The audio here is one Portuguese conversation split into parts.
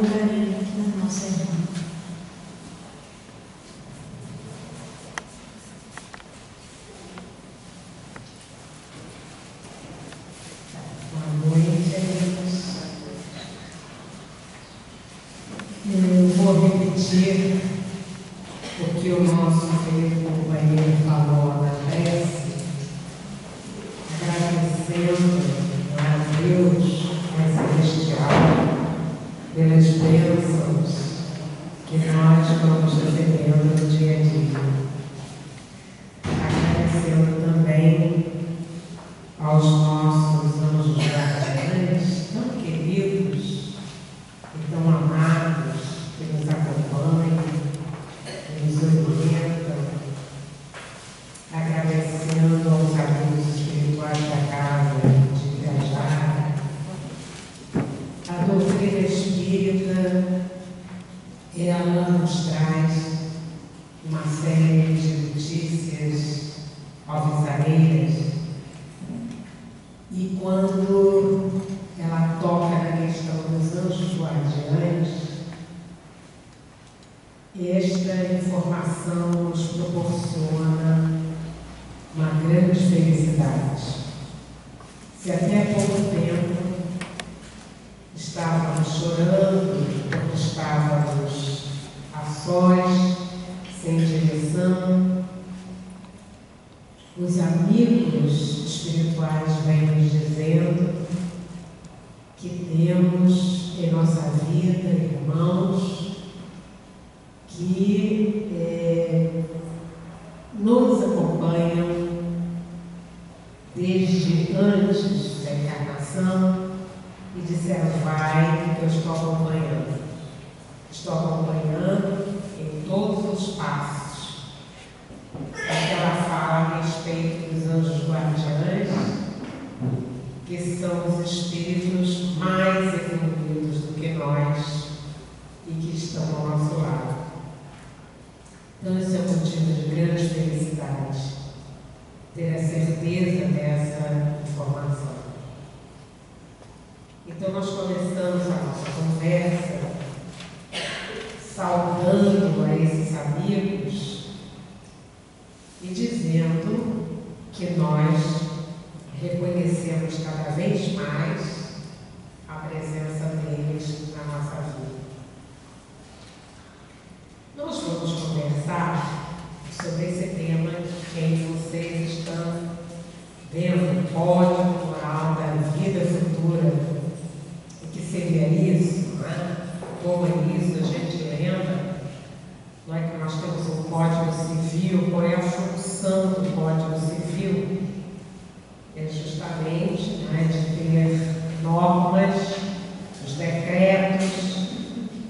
carinho da nossa irmã. Boa noite, amigos. Eu vou repetir o que o nosso querido companheiro falou na prece, agradecendo a Deus, Pai Celestial, pelas bênçãos que nós vamos recebendo no dia a dia. Agradecendo também aos nossos anjos guardiães, tão queridos e tão amados, que nos acompanham, que nos orientam, agradecendo aos amigos espirituais da casa de Viajar. A doutrina espírita, ela nos traz uma série de notícias alvissareiras. E quando ela toca na questão dos anjos guardiães, esta informação nos proporciona uma grande felicidade. Se até pouco tempo estávamos chorando porque estávamos a sós, sem direção, os amigos espirituais vêm nos dizendo que temos em nossa vida irmãos que nos acompanham desde antes da encarnação e disseram: vai, que eu estou acompanhando. Estou acompanhando em todos os passos. Ela fala a respeito dos anjos guardiães, que são os espíritos mais evoluídos do que nós e que estão ao nosso lado. Então, isso é um motivo de grande felicidade, ter a certeza dessa informação. Então, nós começamos a nossa conversa saudando a esses amigos e dizendo que nós reconhecemos cada vez mais a presença deles na nossa vida. Nós vamos conversar sobre esse tema que vocês estão vendo, o código moral da vida futura. O que seria isso? Né? Como é isso? A gente lembra? Não é que nós temos um Código Civil. Qual é a função do Código Civil? É justamente, né, de ter normas, os decretos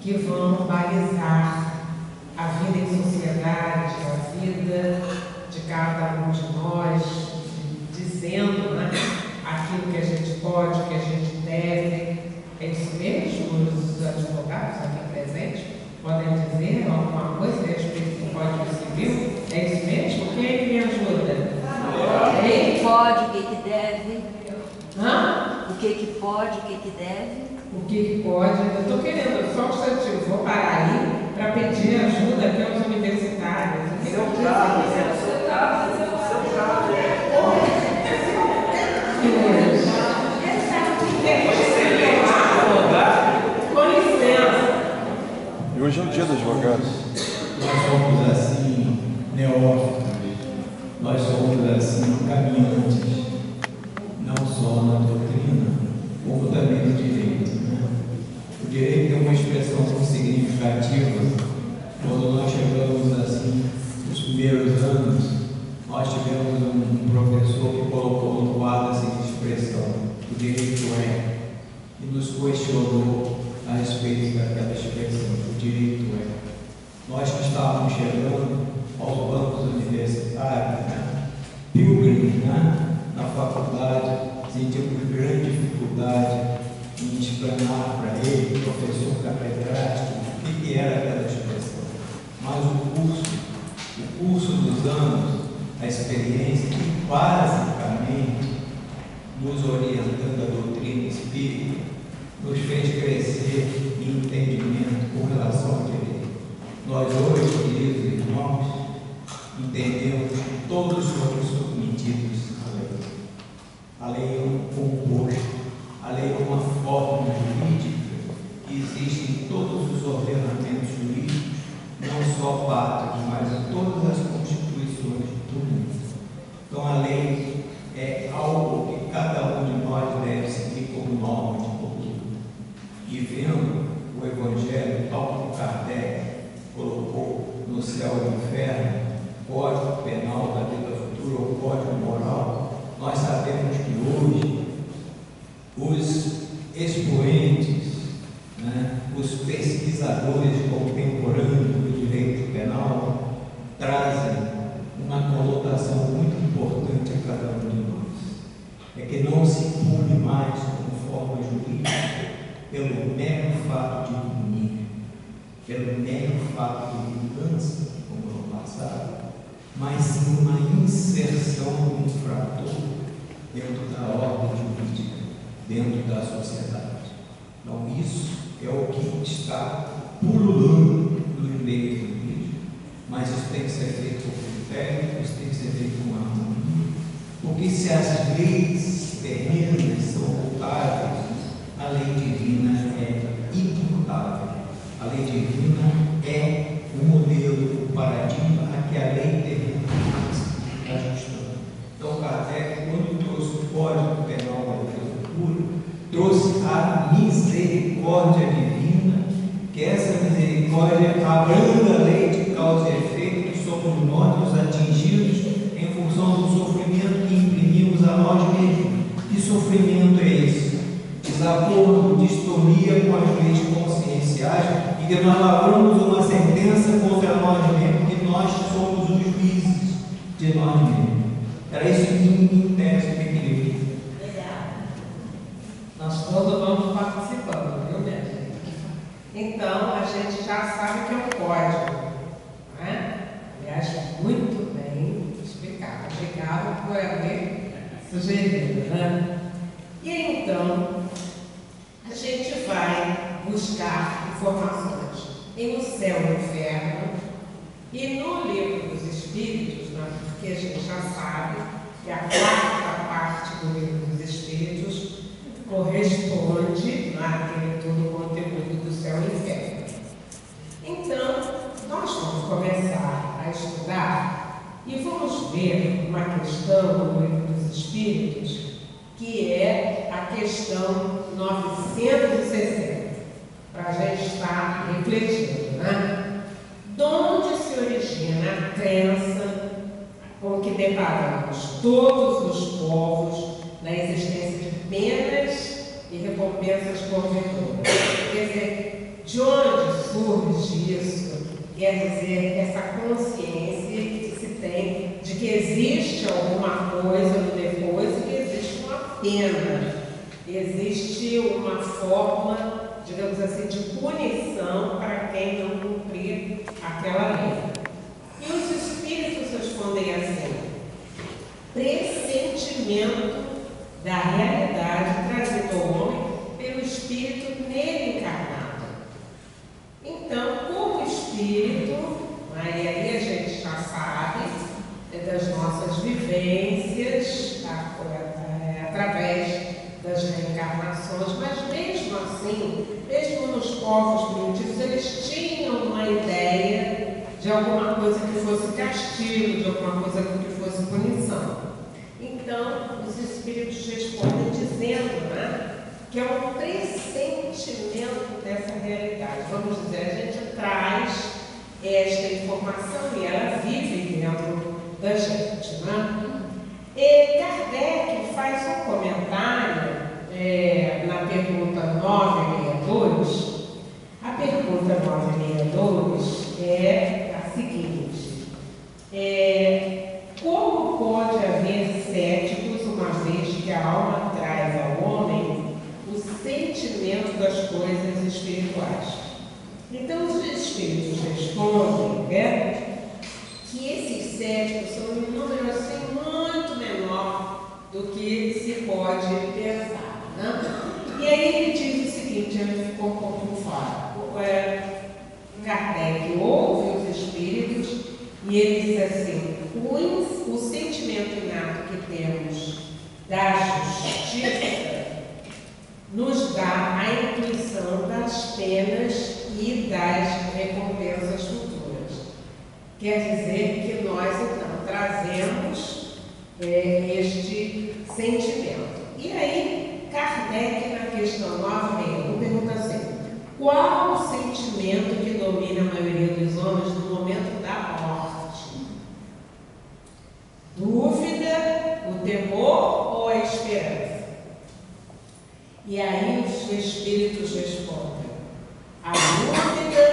que vão balizar a vida em sociedade, a vida de cada um de nós, dizendo, né, aquilo que a gente pode, o que a gente deve. É isso mesmo? Os advogados aqui presentes podem dizer alguma coisa a respeito do Código Civil? É isso mesmo? Quem é que me ajuda? O que pode, o que deve? Hã? O que pode, o que deve? O que pode? Eu estou querendo, só um instantinho, vou parar aí para pedir ajuda aqui aos universitários. Seu caso. Com licença. E hoje é o dia dos advogados. Nós somos assim, neófitos, nós somos assim, caminhantes, não só na doutrina, como também no direito. Né? O direito tem uma expressão muito significativa. Quando nós chegamos assim, nos primeiros anos, nós tivemos um professor que colocou no quadro a seguinte expressão: o direito é, e nos questionou a respeito daquela expressão: o direito é. Nós que estávamos chegando aos bancos universitários, né, pilgrims, né, na faculdade, sentimos grande dificuldade em explanar para ele, professor catedrático, o que era aquela expressão. Mas o curso dos anos, a experiência, que basicamente nos orientando a doutrina espírita, nos fez crescer em entendimento os expoentes, né, os pesquisadores contemporâneos do direito penal trazem uma conotação muito importante a cada um de nós. É que não se impune mais como forma jurídica pelo mero fato de punir, pelo mero fato de vingança, como no passado, mas sim uma inserção do infrator dentro da ordem jurídica, dentro da sociedade. Então, isso é o que está pululando no direito jurídico, mas isso tem que ser feito com critério, isso tem que ser feito com harmonia, porque se as leis terrenas são mutáveis, a lei divina é imutável. A lei divina é o modelo, o paradigma a que a lei terrena está ajustando. Então, Kardec, quando trouxe o Código Penal da Defesa Pura, trouxe a misericórdia divina, que essa misericórdia abranda a lei de causa e efeito, que somos nós os atingidos em função do sofrimento que imprimimos a nós mesmos. Que sofrimento é esse? Desacordo, distonia com as leis conscienciais, e que nós lavramos uma sentença contra nós mesmos, que nós somos os juízes de nós mesmos. Era isso que em tese que queria dizer. Nós todos vamos participando, viu, minha gente? Então, a gente já sabe o que é um código, não é? Aliás, muito bem explicado. Obrigado por haver sugerido, né? E então, a gente vai buscar informações em O Céu e o Inferno e no Livro dos Espíritos, né? Porque a gente já sabe que a quarta parte do Livro dos Espíritos corresponde àquele todo o conteúdo do Céu e Inferno. Então, nós vamos começar a estudar e vamos ver uma questão no Livro dos Espíritos, que é a questão 960, para a gente estar refletindo, né? De onde se origina a crença com que deparamos todos os povos na existência de penas e recompensas por virtude? Quer dizer, de onde surge isso? Quer dizer, essa consciência que se tem de que existe alguma coisa no depois e que existe uma pena, existe uma forma, digamos assim, de punição para quem não cumprir aquela lei. E os espíritos respondem assim: pressentimento da realidade trazido ao homem pelo espírito nele encarnado. Então, como espírito, aí a gente já sabe das nossas vivências, através das reencarnações, mas mesmo assim, mesmo nos povos primitivos, eles tinham uma ideia de alguma coisa que fosse castigo, de alguma coisa que fosse punição. Então, os espíritos respondem dizendo, né, que é um pressentimento dessa realidade. Vamos dizer, a gente traz esta informação e ela vive dentro da gente, né? E Kardec faz um comentário na pergunta 962. A pergunta 962 é a seguinte: como pode haver céticos, uma vez que a alma traz ao homem o sentimento das coisas espirituais? Então, os espíritos respondem, que esses céticos são um número assim muito menor do que se pode pensar, né? E aí ele diz o seguinte, ele ficou um pouco fora. Kardec ouve os espíritos e ele diz assim: o sentimento inato que temos da justiça nos dá a intuição das penas e das recompensas futuras. Quer dizer que nós, então, trazemos este sentimento. E aí, Kardec, na questão 961, pergunta assim: qual o sentimento que domina a maioria dos homens no momento da morte? Dúvida, o temor ou a esperança? E aí aí os espíritos respondem: a dúvida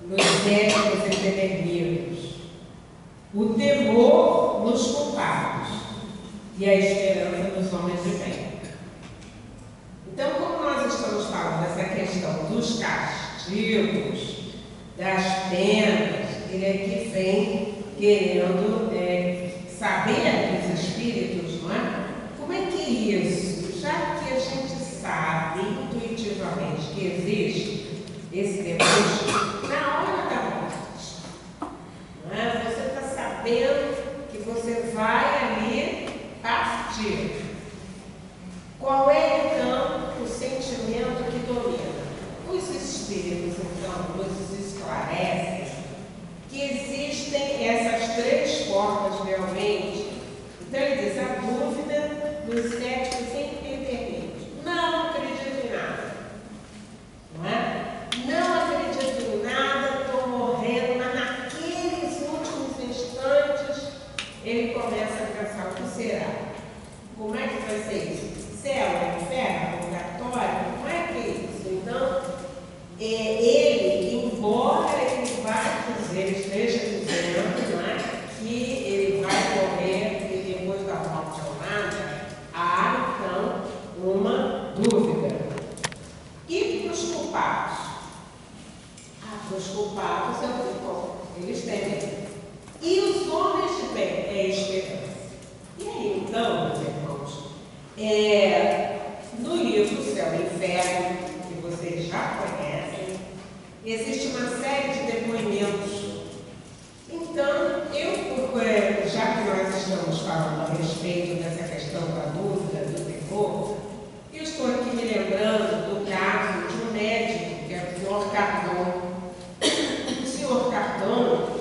nos éticos empedernidos, o temor nos culpados e a esperança nos homens de bem. Então, como nós estamos falando dessa questão dos castigos, das penas, ele aqui vem querendo saber dos espíritos, não é? Como é que isso, já que a gente sabe intuitivamente que existe esse depois, na hora da morte, não é? Você está sabendo que você vai ali partir. Qual é, então, o sentimento que domina? Os espíritos, então, nos esclarecem que existem essas três formas realmente. Então, ele diz: a dúvida nos céticos empedernidos. Não acredito em nada. Não é? Não acredito em nada, estou morrendo, mas naqueles últimos instantes ele começa a pensar: o que será? Como é que vai ser isso? Céu, inferno, purgatório? Como é que é isso? Então, ele, embora ele vai dizer, ele esteja dizendo, não é, que ele vai morrer e depois da morte ou nada, há então uma dúvida. E para os culpados? Para os culpados é o bom, eles temem. E os homens de bem é a esperança. E aí então, meus irmãos, no livro Céu e Inferno, que vocês já conhecem, existe uma série de depoimentos. Então, já que nós estamos falando a respeito dessa questão da dúvida, do terror, eu estou aqui me lembrando do caso de um médico, que é o Sr. Cardon. O Sr. Cardon,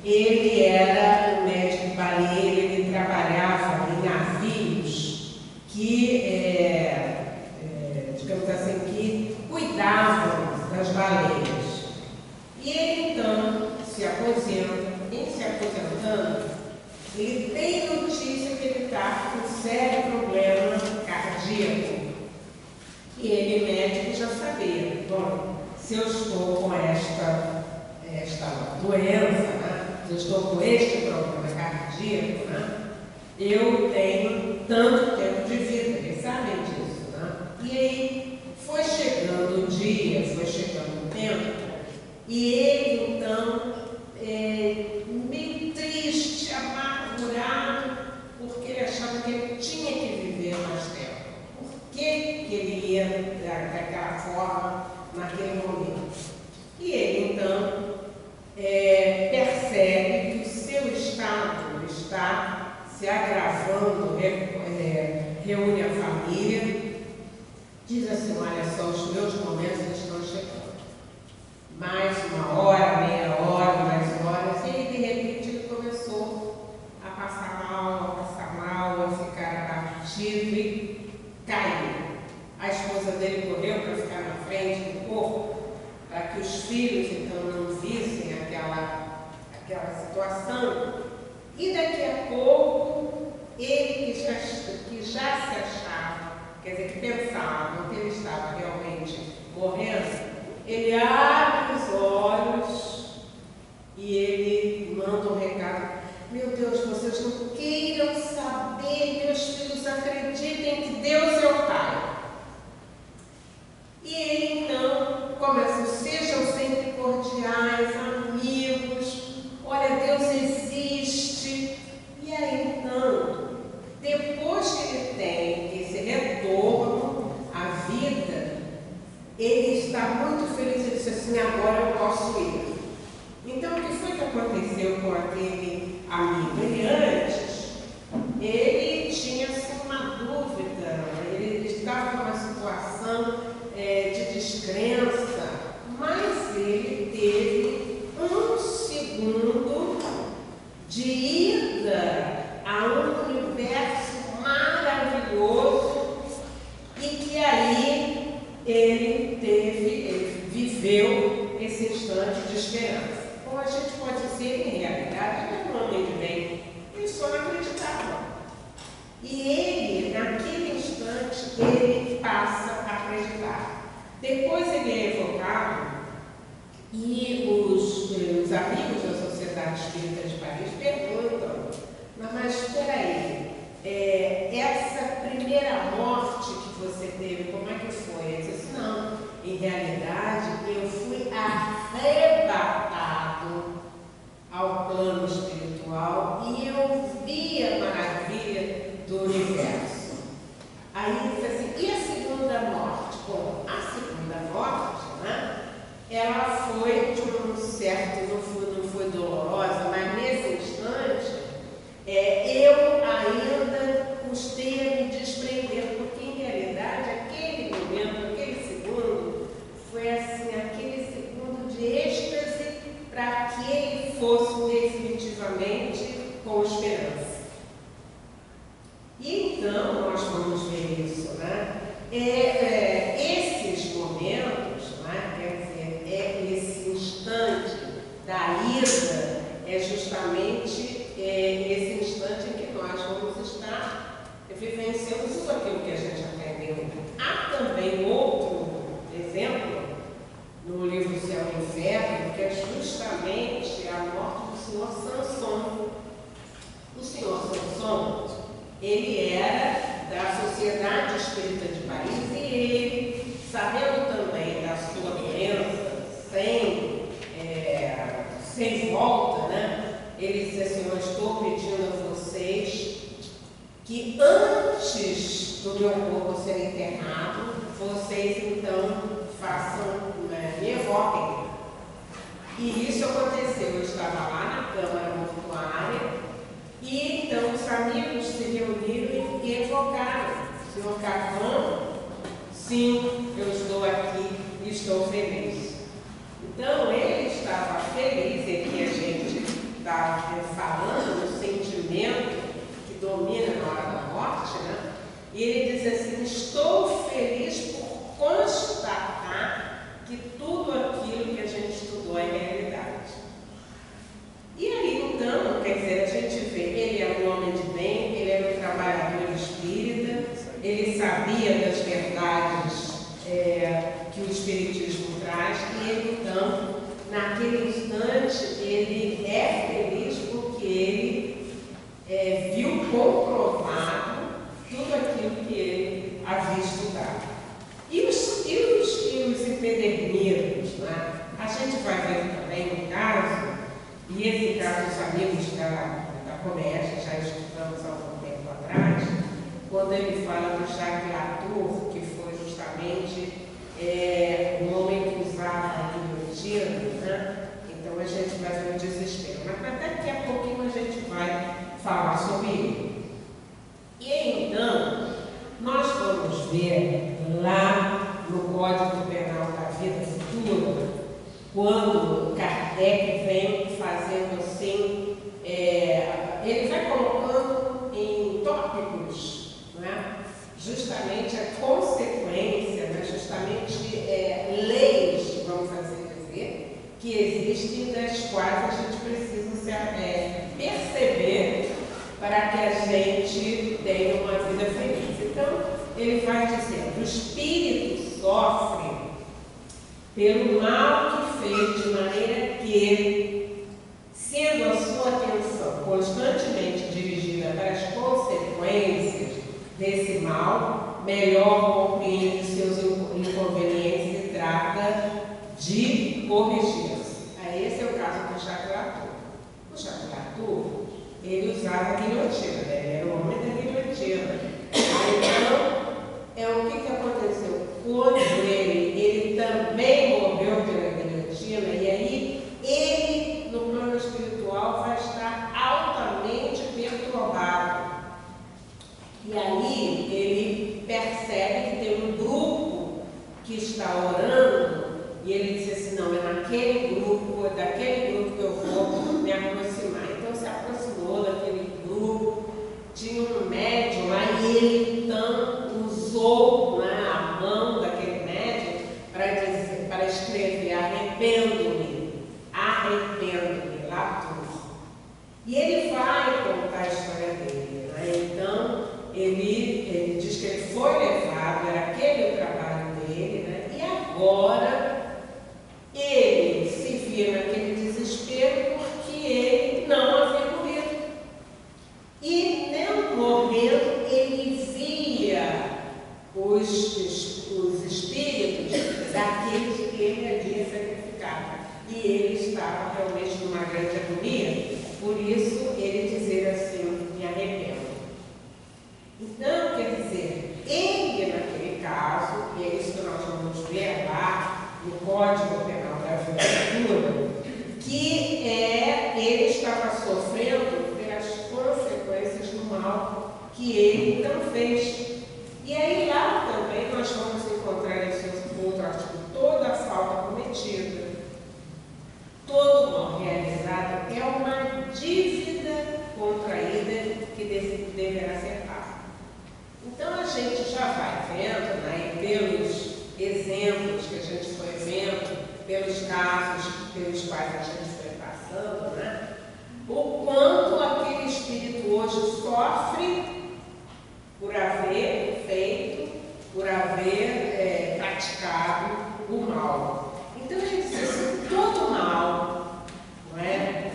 ele era um médico baleiro, ele trabalhava em navios que, digamos assim, que cuidavam das baleias. E ele, então, se aposenta. Em se aposentando, ele tem notícia que ele está com um sério problema cardíaco. E ele, médico, já sabia: bom, se eu estou com esta doença, né? Se eu estou com este problema cardíaco, né? Eu tenho tanto tempo de vida, eles sabem disso, né? E aí foi chegando o dia, foi chegando o tempo, e ele então, meio triste, amargurado, porque ele achava que ele tinha que viver mais tempo. Por que ele ia daquela forma naquele momento? E ele então percebe que o seu estado está se agravando, reúne a família, diz assim: olha só, os meus momentos estão chegando. Mais uma hora, meia hora, mais horas, e aí, de repente, ele começou a passar mal, a ficar abatido e caiu. A esposa dele correu para ficar na frente do corpo, para que os filhos, então, não vissem aquela situação. E daqui a pouco, ele que já se achava, quer dizer, que pensava que ele estava realmente morrendo, ele abre os olhos e ele manda um recado: meu Deus, vocês não queiram saber, meus filhos, acreditem que Deus é o Pai. E ele então começa: sejam sempre cordiais, amigos, olha, Deus existe. E aí então, depois que ele tem esse retorno à vida, ele está muito feliz. Ele disse assim: agora eu posso ir. Então, o que foi que aconteceu com aquele amigo? Ele antes, ele tinha assim, uma dúvida, ele estava numa situação de descrença, mas ele teve um segundo de ida a um universo maravilhoso e que aí ele viveu esse instante de esperança. Ou a gente pode dizer, em realidade, ele é um homem de bem, ele só não acreditava. E ele, naquele instante, ele passa a Depois ele é evocado e os amigos da Sociedade Espírita de Paris perguntam: mas espera aí, essa primeira morte que você teve, como é que foi? Ele disse: não, em realidade eu fui arrebatado ao plano espiritual e eu vi a maravilha do universo. Aí ele disse assim: e a segunda morte? Bom, a segunda morte, né, ela foi de um certo, não foi dolorosa, mas nesse instante eu ainda custei a me desprender, porque em realidade aquele momento, aquele segundo, foi assim, aquele segundo de êxtase para que ele fosse definitivamente com esperança. E então nós vamos ver isso, né? Esses momentos, né? Quer dizer, esse instante da ida é justamente esse instante em que nós vamos estar vivenciando tudo aquilo que a gente aprendeu. Há também outro exemplo no livro Céu e Inferno, que é justamente a morte do senhor Samson. O senhor Samson, ele era da Sociedade Espírita de Paris e ele, sabendo também da sua doença, sem volta, né? Ele disse assim: eu estou pedindo a vocês que antes do meu corpo ser enterrado, vocês então façam, me evoquem. E isso aconteceu. Eu estava lá na Câmara Mortuária e então os amigos se reuniram e evocaram: senhor Carvão, sim, eu estou aqui e estou feliz. Então ele estava feliz, e que a gente está falando do sentimento que domina na hora da morte, né? E ele diz assim: estou feliz por constatar que tudo aquilo que a gente estudou é realidade. E aí então, quer dizer, a gente vê, ele era um homem de bem, ele era um trabalhador espírita, ele sabia das verdades que o Espiritismo traz, e ele então, naquele instante, ele é feliz porque ele viu comprovado tudo aquilo que ele havia estudado. E os empedernidos, né? A gente vai ver também um caso, e esse caso os amigos da Comércio já estudamos há algum tempo atrás, quando ele fala do Jacques Latour, que foi justamente um homem que usava a guilhotina, né? Então a gente vai ver o desespero. Mas daqui a pouquinho a gente vai falar sobre ele. E então, nós vamos ver lá no Código Penal da Vida Futura, quando Kardec vem fazendo assim, ele vai colocando em tópicos, não é? Justamente a consequência, né? Justamente leis, vamos assim dizer, que existem, das quais a gente precisa perceber para que a gente tenha uma vida feliz. Então, ele vai dizer: o espírito sofre pelo mal que fez, de maneira que, sendo a sua atenção constantemente dirigida para as consequências desse mal, melhor compreende seus inconvenientes e trata de corrigi-los. Esse é o caso do Jacques Latour. O Jacques Latour, ele usava a guilhotina, né? Ele era o homem da guilhotina. Então, o que aconteceu? Quando ele também morreu pela guilhotina, e aí ele, no plano espiritual, vai estar altamente perturbado. E aí ele percebe que tem um grupo que está orando, e ele diz assim: não, é daquele grupo que eu vou me aproximar. Então se aproximou daquele grupo, tinha um médium lá, e agora ele se via naquele desespero porque ele não havia morrido. E não morrendo, ele via os espíritos daqueles que ele havia sacrificado. E ele estava realmente numa grande agonia, por isso ele dizia assim, me arrependo. Então, quer dizer, ele naquele caso, e é isso que nós vamos ver lá no Código Penal da Vida Futura, que ele estava sofrendo pelas consequências do mal que ele então fez. E aí lá também nós vamos encontrar esse outro artigo, toda a falta cometida, todo mal realizado é uma dívida contraída que deverá ser paga. Então a gente já vai vendo, né, pelos exemplos que a gente foi vendo, pelos casos pelos quais a gente foi passando, né, o quanto aquele espírito hoje sofre por haver feito, por haver praticado o mal. Então a gente diz assim, todo mal, não é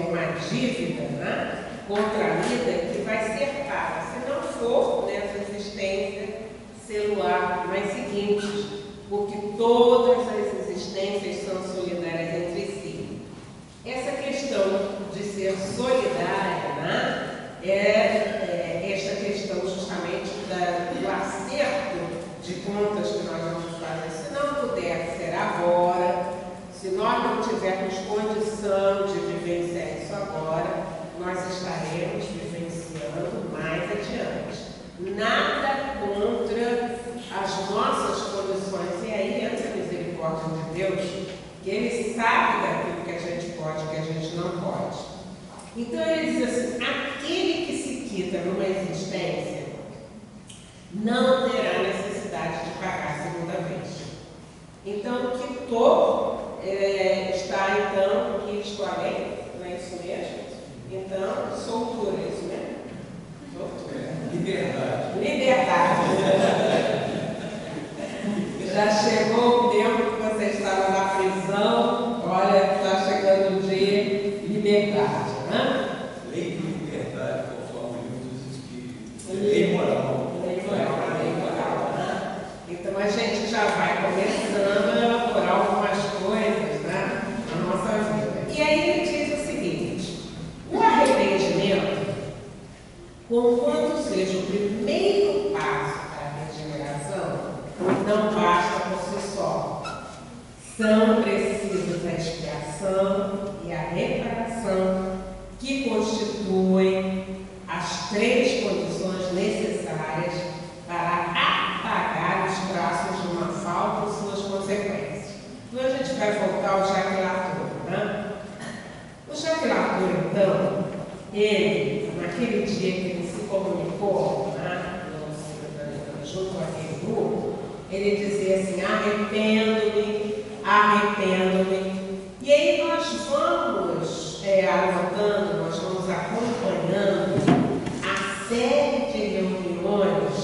uma dívida, né, contraída que vai ser paga, se não for nessa existência celular mais seguintes, porque todas as existências são solidárias entre si. Essa questão de ser solidária, né, esta questão justamente do acerto de contas que nós vamos fazer. Se não puder ser agora, se nós não tivermos condição de vivenciar isso agora, nós estaremos vivenciando mais adiante. Nada contra as nossas condições. E aí entra a misericórdia de Deus, que Ele sabe daquilo que a gente pode e que a gente não pode. Então ele diz assim, aquele que se quita numa existência não terá necessidade de pagar a segunda vez. Então, quitou, está então, que escolhe, não é isso mesmo? Então, soltura, é isso mesmo? Soltura. Liberdade. Liberdade. Já chegou o tempo que você estava na prisão, olha, está chegando o dia, liberdade. Lei de liberdade, conforme o livro dos Espíritos. Lei moral. Lei moral, né? Então a gente já vai começando a elaborar algumas coisas, né, na nossa vida. E aí ele diz o seguinte, o arrependimento, conquanto seja o primeiro passo para a regeneração, não basta por si só. São precisas a expiação e a reparação, que constituem as três condições necessárias para apagar os traços de uma falta e suas consequências. Então a gente vai voltar ao Jacques Latour, né? O Jacques Latour, então, ele, naquele dia que ele se comunicou, né, junto àquele grupo, ele dizia assim, arrependo-me, arrependo-me. E aí nós vamos anotando, nós vamos acompanhando a série de reuniões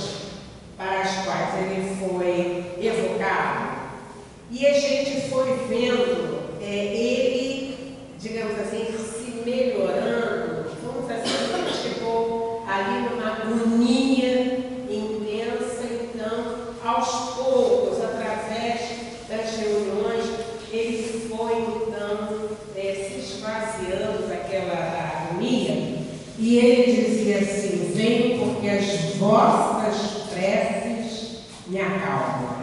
para as quais ele foi evocado. E a gente foi vendo ele, digamos assim, se melhorando, vamos assim, ele chegou ali numa agonia intensa, então, aos poucos, através das reuniões, ele foi, então, se esvaziando daquela agonia, e ele dizia assim, venho porque as vossas preces me acalmam.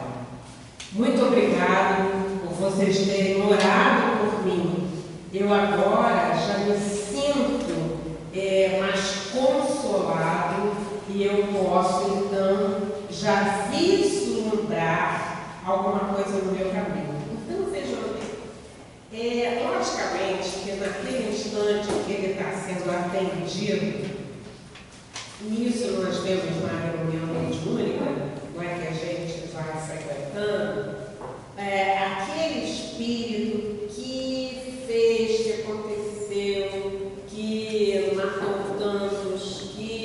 Muito obrigado por vocês terem orado por mim. Eu agora já me sinto mais consolado e eu posso, então, já vislumbrar alguma coisa no meu caminho. Então, vejam bem, logicamente que naquele instante que ele está sendo atendido, e isso nós vemos na reunião mediúnica, não é que a gente vai frequentando, aquele espírito que fez, que aconteceu, que matou tantos, que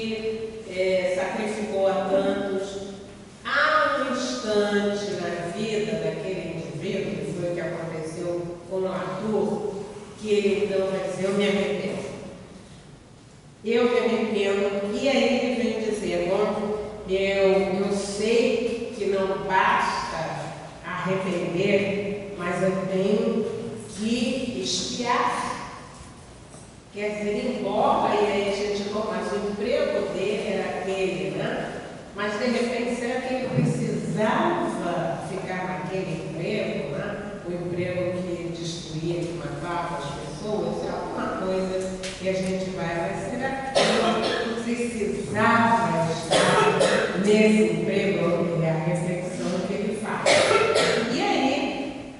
sacrificou a tantos, há um instante na vida daquele livro, que foi o que aconteceu com o Arthur, que ele então vai dizer, eu me arrependo. Eu me arrependo. E aí ele vem dizer, bom, eu sei que não basta arrepender, mas eu tenho que expiar. Quer dizer, embora, e aí a gente mas o emprego dele era aquele, né? Mas de repente, será que ele precisava ficar naquele emprego, né? O emprego que destruía, que matava as pessoas? É alguma coisa que a gente vai, mas será que eu precisava estar nesse emprego? É a reflexão que ele faz. E aí,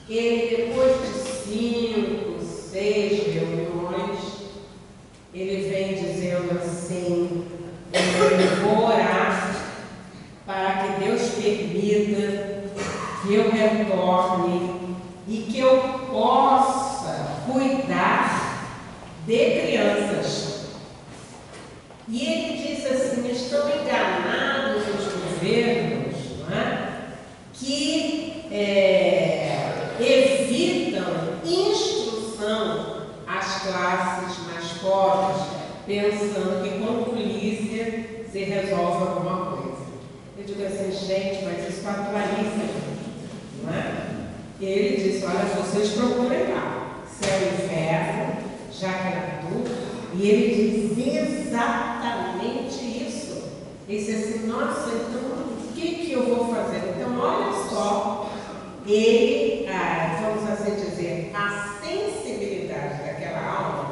ele depois de 5, 6 reuniões, ele vem dizendo assim, eu vou orar para que Deus permita que eu retorne e que eu possa cuidar de crianças. E ele diz assim, estão enganados os governos, não é? Que evitam instrução às classes mais pobres, pensando que com polícia se resolve alguma coisa. Eu digo assim, gente, mas isso atualiza, não é? E ele diz, olha, vocês procurem lá, céu e inferno, já que era tudo, e ele diz exatamente isso. Ele disse assim, nossa, então o que eu vou fazer? Então, olha só, ele, vamos assim dizer, a sensibilidade daquela alma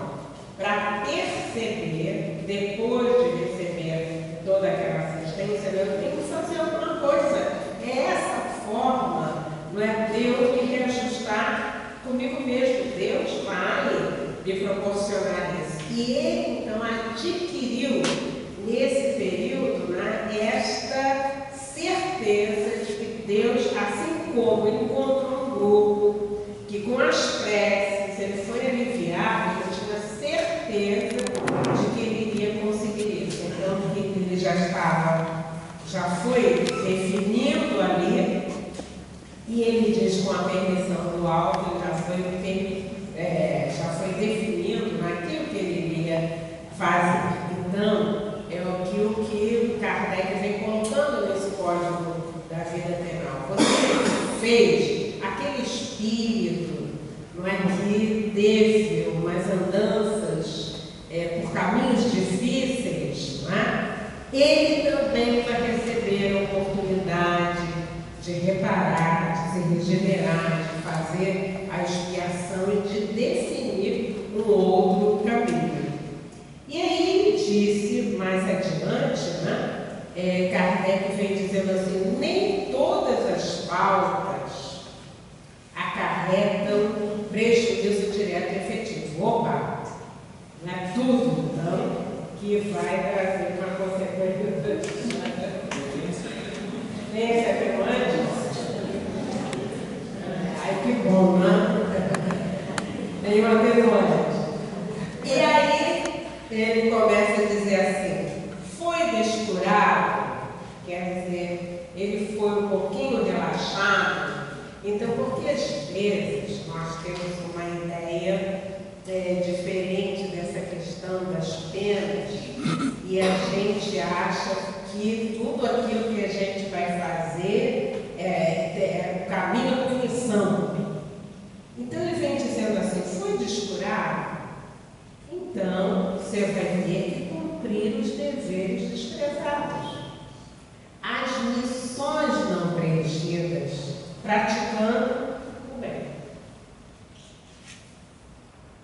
para perceber, depois de receber toda aquela assistência, eu tenho que fazer alguma coisa. É essa forma, não é? Deus me reajustar comigo mesmo. Deus vai me proporcionar isso. E ele, então, adquiriu, nesse período, né, esta certeza de que Deus, assim como ele encontrou um grupo que com as preces ele foi aliviado, ele tinha certeza de que ele iria conseguir isso. Então, ele já foi definindo ali, e ele diz com a permissão do alto, ele já foi definindo naquilo que ele iria fazer. Então, é aquilo que Kardec vem colocando nesse código da vida penal. Você fez aquele espírito, não é, que teve umas andanças por caminhos difíceis, não é? Ele também vai receber a oportunidade de reparar, de se regenerar, de fazer a expiação e de definir um outro caminho. E aí ele disse mais adiante, né? Kardec vem dizendo assim, nem todas as pautas acarretam prejuízo direto e efetivo. Opa! Não é tudo, então, que vai trazer uma consequência. Nem recebeu antes? Ai, que bom, né? Nem uma vez antes. E aí, ele começa a dizer assim, foi descurado, quer dizer, ele foi um pouquinho relaxado. Então, porque às vezes nós temos uma ideia diferente dessa questão das penas e a gente acha que tudo aquilo que a gente vai fazer é o caminho da punição. Então ele vem dizendo assim, foi descurado, então você vai ter que cumprir os deveres desprezados, as missões não preenchidas, praticando o bem.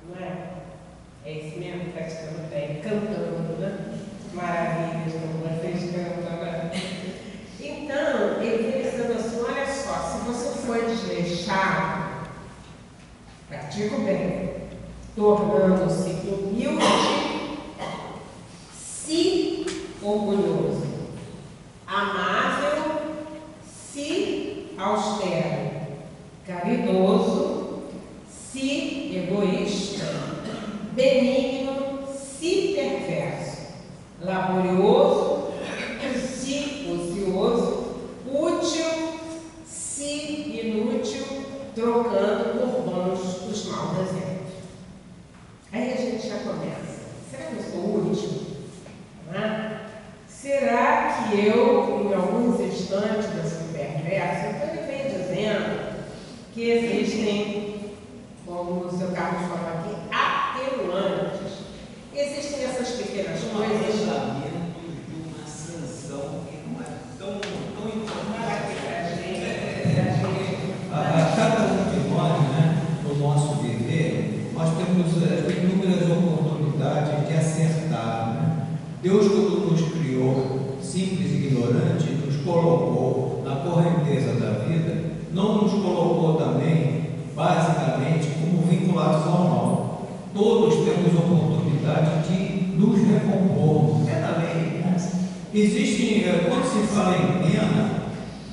Não é? É isso mesmo, praticando o bem, cantando, né? Maravilhas, como vocês cantam, né? Então, ele vem dizendo assim, olha só, se você for desleixado, pratica o bem, tornando-se humilde, se orgulhoso, amável, se austero, caridoso, se egoísta, benigno, se perverso, laborioso, se ocioso, útil, se inútil, trocando por bons os maus exemplos. Aí a gente já começa. Será que eu sou o último? Não é? Será que eu, em alguns instantes dessa conversa, eu venho dizendo que existem, como o seu Carlos falou aqui, atenuantes. Existem essas pequenas coisas. De uma ascensão que não é tão importante. Cada um de nós, né, no nosso viver, nós temos inúmeras oportunidades de acertar. Né? Deus, quando nos criou simples e ignorantes, nos colocou na correnteza da vida, não nos colocou também, basicamente, como vinculados ao mal. Todos temos oportunidade de nos recompor. É da lei. Né? Existe, quando se fala em pena,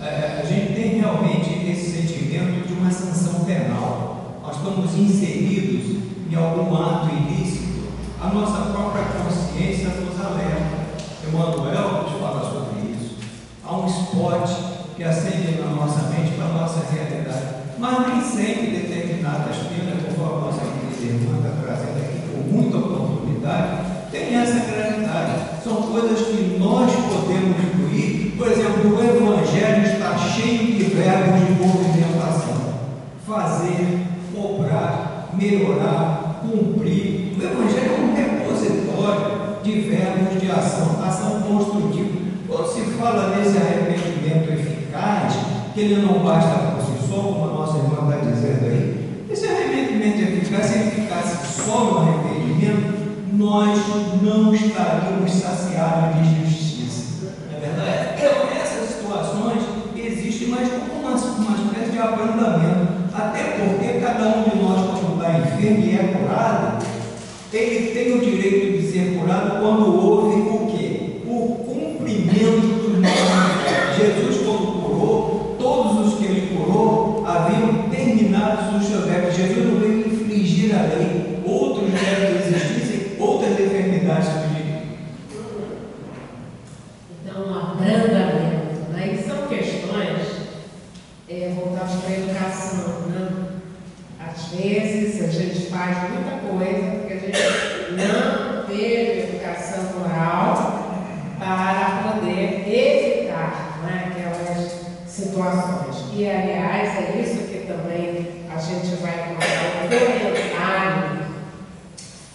a gente tem realmente esse sentimento de uma sanção penal. Nós estamos inseridos em algum ato ilícito, a nossa própria consciência nos alerta. Emmanuel nos fala sobre isso. Há um spot que acende na nossa mente para a nossa realidade, mas nem sempre determinadas penas, conforme a nossa irmã está trazendo aqui com muita oportunidade, tem essa gravidade. São coisas que nós podemos incluir. Por exemplo, o Evangelho está cheio de verbos de movimentação: fazer, obrar, melhorar, cumprir. O Evangelho é um repositório de verbos de ação construtiva. Quando se fala nesse arrependimento eficaz, que ele não basta por si só, como a nossa irmã está dizendo aí, esse arrependimento eficaz, se ele ficasse só no arrependimento, nós não estaríamos saciados de justiça. Não é verdade? Então, essas situações existem, mas como uma espécie de abrandamento. Até porque cada um de nós, quando está enfermo e é curado, ele tem o direito de ser curado quando houve o quê? O cumprimento dos nossos deveres. Jesus, quando curou, todos os que ele curou haviam terminado os seus deveres. Jesus não veio infligir a lei. Outros deveres existissem, outras enfermidades surgiram. Então, abrandamento, né? E são questões voltadas para a educação, né? Às vezes a gente faz muita coisa porque a gente não teve educação moral para poder evitar, né, aquelas situações. E, aliás, é isso que também a gente vai colocar o comentário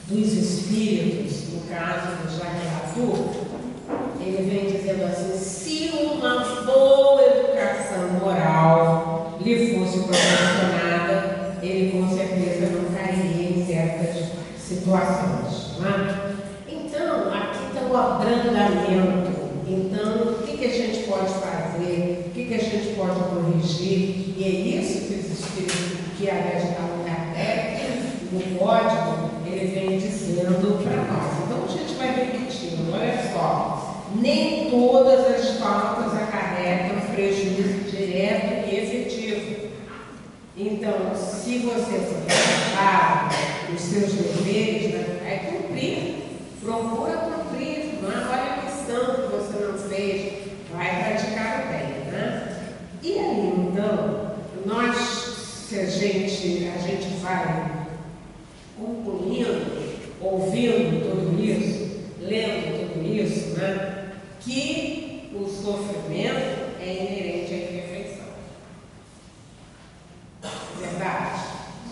dos espíritos, no caso do Jacques Latour. Ele vem dizendo assim: se uma boa educação moral lhe fosse proporcionada, ele com certeza não cairia em certas situações. Não é? Então, aqui está o abrandamento. Então, o que a gente pode fazer? O que a gente pode corrigir? E é isso que os espíritos, que aliás está no Kardec, no código, ele vem dizendo para nós. Então, a gente vai repetindo. Olha só. Nem todas as faltas acarretam prejuízo direto e efetivo. Então, se você for tratar os seus deveres, né, é cumprir. Procura cumprir. Não é? Olha a missão que você não fez. Vai praticar o bem. Né? E aí, então, se a gente vai concluindo, ouvindo tudo isso, lendo tudo isso, né? Que o sofrimento é inerente à imperfeição. Verdade?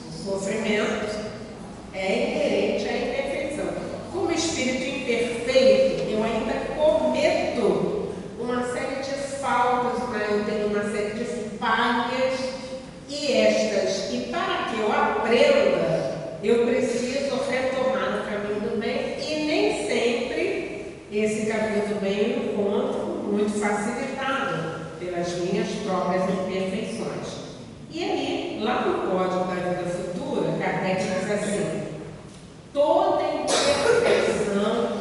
O sofrimento é inerente à imperfeição. Como espírito imperfeito, eu ainda cometo uma série de faltas, né? Eu tenho uma série de falhas, e para que eu aprenda, eu preciso retomar no caminho do bem, e nem sempre esse caminho do bem eu encontro muito facilitado pelas minhas próprias imperfeições. E aí, lá no Código da Vida Futura, Kardec diz assim: toda imperfeição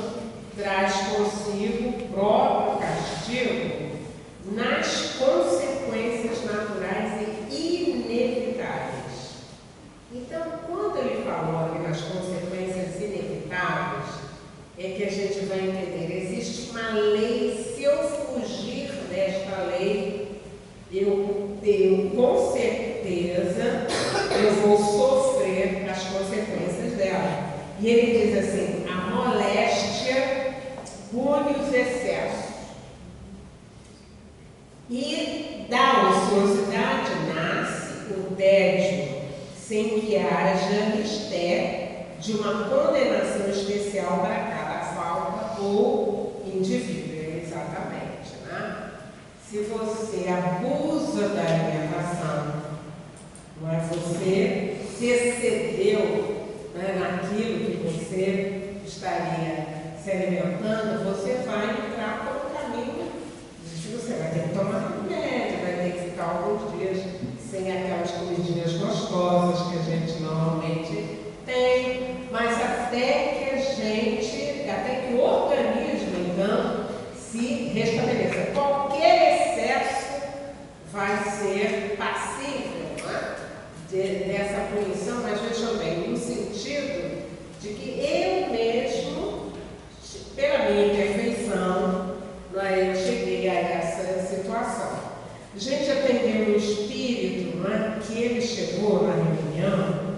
traz consigo o próprio castigo nas consequências naturais e inevitáveis. Então, quando ele falou aqui nas consequências inevitáveis, é que a gente vai entender, existe uma lei, se eu fugir desta lei, eu com certeza vou sofrer as consequências dela. E ele diz assim: a moléstia pune os excessos. E da ociosidade nasce o tédio, sem que haja mistério de uma condenação especial para cada falta ou indivíduo. Exatamente, né? Se você abusa da alimentação, não é? Você se excedeu, né, naquilo que você estaria se alimentando, você vai entrar pelo caminho de que você vai ter que tomar remédio, vai ter que ficar alguns dias sem aquelas comidinhas gostosas que a gente normalmente tem, mas até que o organismo, então, se restabeleça. Qualquer excesso vai ser passível, né, dessa punição, mas vejam bem, no sentido de que eu mesmo, pela minha imperfeição, eu cheguei a essa situação. A gente atendeu um espírito, né, que ele chegou na reunião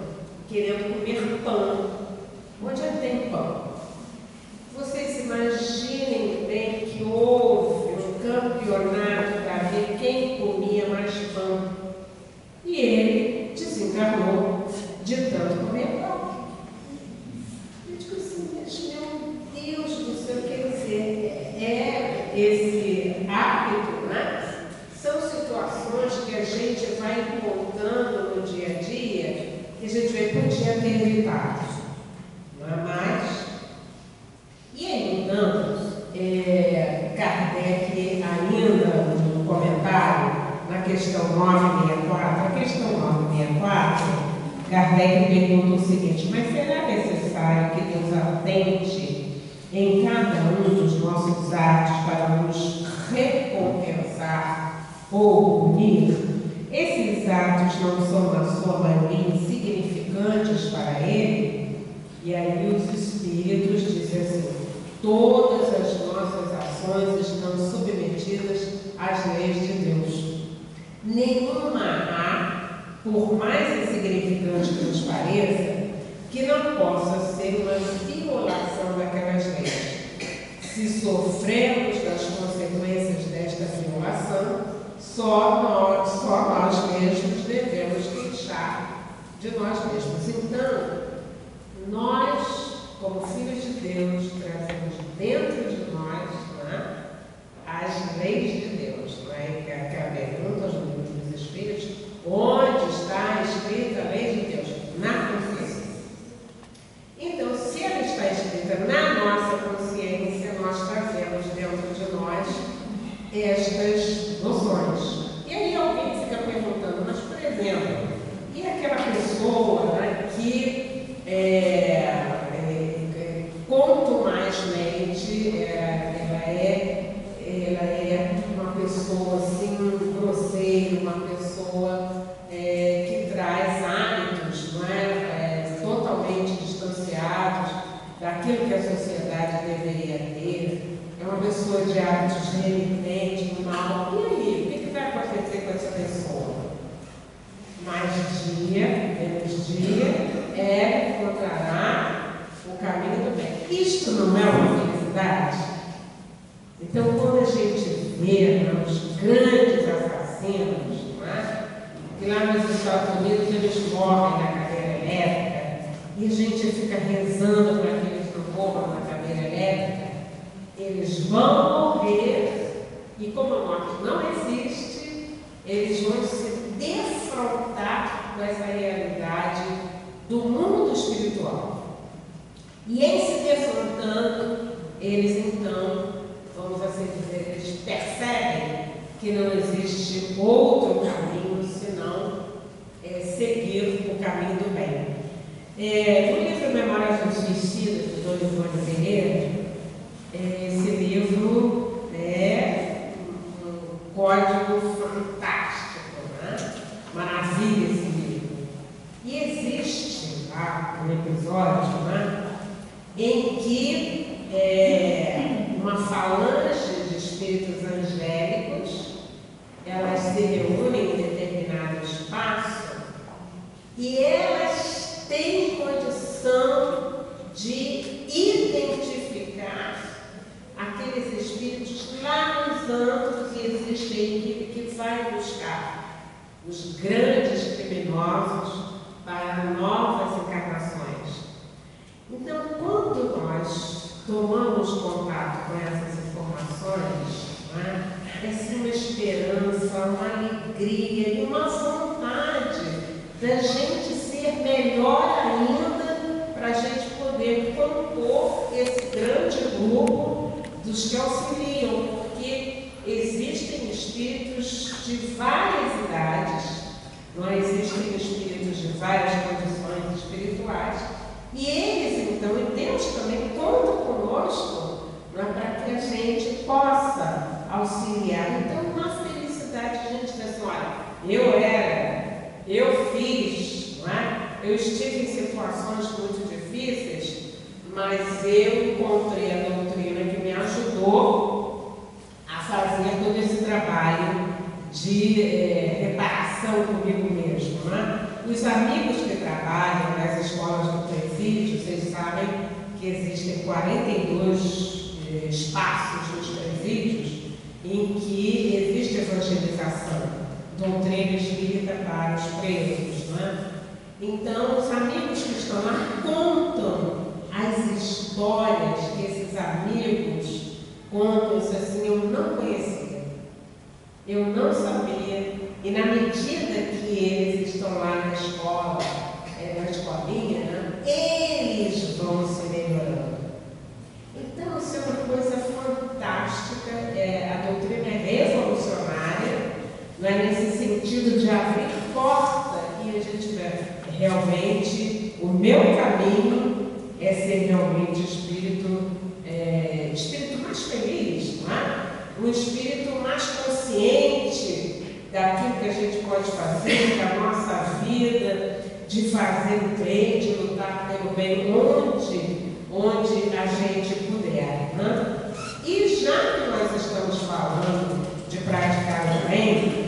querendo comer pão. Onde é que tem pão? Vocês imaginem bem que houve um campeonato para ver quem comia mais pão. E ele desencarnou de tanto comer pão. Eu digo assim, mas meu Deus do céu, quer dizer, esse hábito, né? São situações que a gente vai encontrando no dia a dia que a gente vê, podia ter evitado, não é mais? E aí, então, Kardec, ainda no comentário, na questão 964, Kardec pergunta o seguinte: mas será necessário que Deus atente em cada um dos nossos atos para nos recompensar ou punir? Esses atos não são, na sua maioria, insignificantes para Ele? E aí os Espíritos dizem assim: todas as nossas ações estão submetidas às leis de Deus. Nenhuma há, por mais insignificante que nos pareça, que não possa ser uma violação daquelas leis. Se sofremos das consequências desta violação, só nós mesmos devemos queixar de nós mesmos. Então, nós, como filhos de Deus, trazemos dentro de nós, né, as leis de Deus. Não é? Que é aquela pergunta dos Espíritos: onde está escrita a lei de Deus? Na consciência. Então, se ela está escrita na nossa consciência, nós trazemos dentro de nós estas noções. E aí alguém fica perguntando: mas, por exemplo, e aquela pessoa, né, que quanto mais mente, ela é uma pessoa assim, grosseira, uma pessoa que traz hábitos, não é, totalmente distanciados daquilo que a sociedade deveria ter, é uma pessoa de hábitos renitentes, mal. E aí, o que vai acontecer com essa pessoa? Mais dia, menos dia, encontrará o caminho do bem. Isto não é uma felicidade? Então, quando a gente vê, né, os grandes assassinos, não é? Que lá nos Estados Unidos eles morrem na cadeira elétrica, e a gente fica rezando para que eles não morram na cadeira elétrica, eles vão morrer, e como a morte não existe, eles vão se defrontar com essa realidade do mundo espiritual. E em se defrontando, eles então, vamos assim dizer, eles percebem que não existe outro caminho senão seguir o caminho do bem. No livro Memórias do Suicida, de Dona Ivone Pereira, esse livro é um código fantástico, né? Maravilha esse livro. E existe lá um episódio, né, em que uma falange de espíritos angélicos, elas se reúnem em determinado espaço e dos grandes criminosos para novas encarnações. Então, quando nós tomamos contato com essas informações, é assim uma esperança, uma alegria e uma vontade da gente ser melhor ainda para a gente poder compor esse grande grupo dos que auxiliam, porque existem espíritos de várias idades, não existem espíritos de várias condições espirituais, e eles então, e Deus também conta conosco para que a gente possa auxiliar. Então, uma felicidade, a gente diz assim, olha, eu fiz, não é? Eu estive em situações muito difíceis, mas eu encontrei a doutrina que me ajudou a fazer todo esse trabalho de reparação comigo mesmo, não é? Os amigos que trabalham nas escolas do presídio, vocês sabem que existem 42 espaços nos presídios em que existe evangelização, doutrina espírita para os presos, não é? Então, os amigos que estão lá contam as histórias que esses amigos contam, isso assim, eu não conhecia, eu não sabia, e na medida que eles estão lá na escola, na escolinha, né, eles vão se melhorando. Então, isso é uma coisa fantástica, a doutrina é revolucionária, não é nesse sentido de abrir porta e a gente realmente, o meu caminho é ser realmente espírito mais feliz, não é? Um espírito mais consciente daquilo que a gente pode fazer, da nossa vida, de fazer o bem, de lutar pelo bem onde a gente puder, né? E já que nós estamos falando de praticar o bem,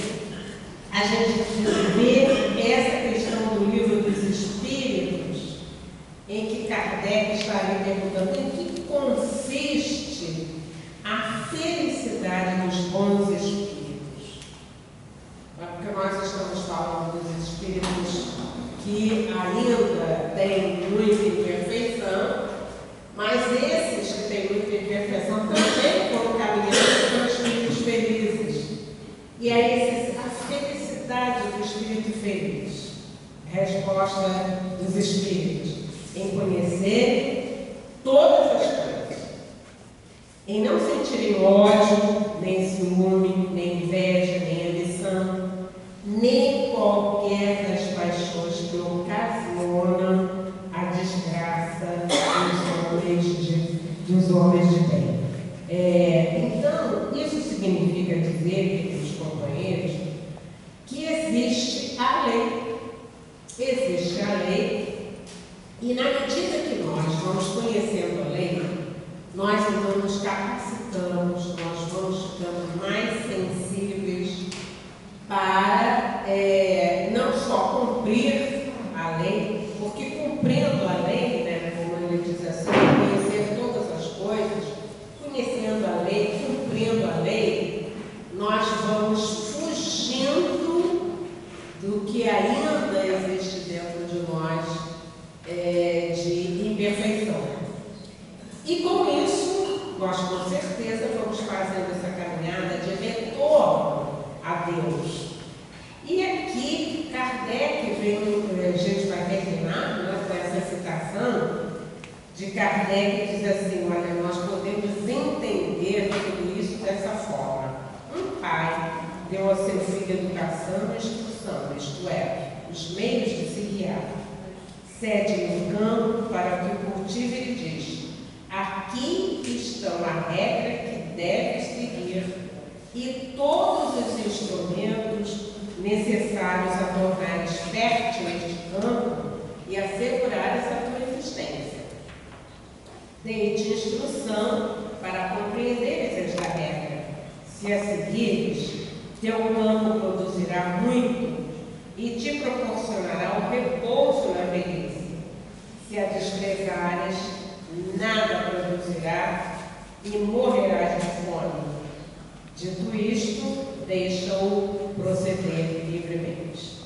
a gente precisa ver essa questão do livro dos Espíritos, em que Kardec está ali perguntando em que consiste a felicidade dos bons espíritos. Porque nós estamos falando dos espíritos que ainda têm muita imperfeição, mas esses que têm muita imperfeição também foram caminhando para espíritos felizes. E aí, a felicidade do espírito feliz, resposta dos espíritos, em conhecer todas as coisas, em não sentirem ódio, nem ciúme, nem inveja, nem ambição, nem qualquer das paixões que ocasionam a desgraça dos homens de bem. Então, isso significa dizer, queridos companheiros, que existe a lei. Existe a lei, e na medida que nós vamos conhecendo a lei, nós então nos capacitamos, nós vamos ficando mais sensíveis para não só cumprir a lei, porque cumprindo a lei, né, como ele diz assim, conhecer todas as coisas, conhecendo a lei, cumprindo a lei, nós vamos fugindo do que ainda existe dentro de nós de imperfeição. E com isso, nós com certeza vamos fazendo essa caminhada de retorno a Deus. E aqui, Kardec a gente vai terminar, né, com essa citação de Kardec, que diz assim, olha, nós podemos entender tudo isso dessa forma. Um pai deu ao seu filho educação e instrução, isto é, os meios de se guiar. Cede no campo para que o cultive, ele diz, aqui estão a regra que deve seguir e todos os instrumentos necessários a tornares fértil este campo e assegurares a tua existência. Dei-te instrução para compreenderes esta regra. Se a seguires, teu campo produzirá muito e te proporcionará o repouso na velhice. Se a desprezares, nada produzirá e morrerás de fome. Dito isto, deixa-o proceder livremente.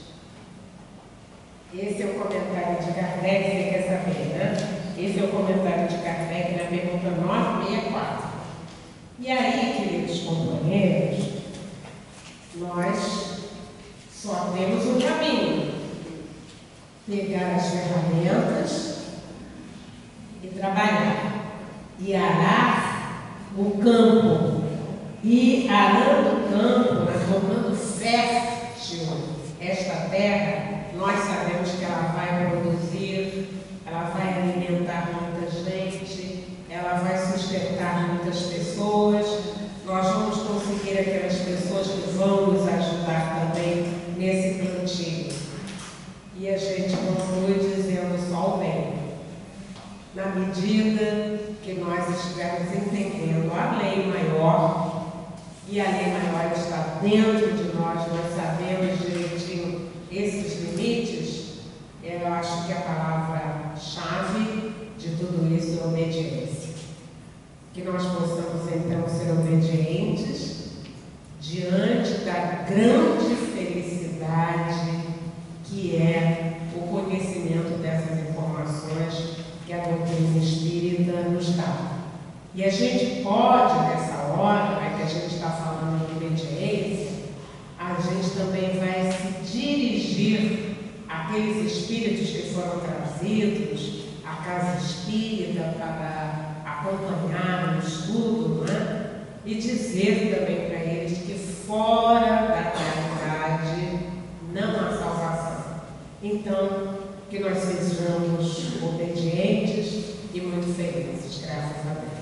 Esse é o comentário de Kardec, você quer saber, né? Esse é o comentário de Kardec na pergunta 964. E aí, queridos companheiros, nós só temos um caminho: pegar as ferramentas e trabalhar, e arar o campo. E arando o campo, tornando fértil esta terra, nós sabemos que ela vai produzir, ela vai alimentar muita gente, ela vai sustentar muitas pessoas. Nós vamos conseguir aquelas pessoas que vão nos ajudar também nesse plantio. E a gente conclui dizendo só o bem. Na medida que nós estivermos entendendo a lei maior, e a lei maior está dentro de nós sabemos direitinho esses limites, eu acho que a palavra-chave de tudo isso é obediência. Que nós possamos então ser obedientes diante da grande felicidade que é o conhecimento dessas informações que a doutrina espírita nos dá. E a gente pode, nessa hora, que a gente está falando de obediência, a gente também vai se dirigir àqueles espíritos que foram trazidos à casa espírita para acompanhar o estudo, né? E dizer também para eles que fora da caridade não há salvação. Então, que nós sejamos obedientes e muito felizes, graças a Deus.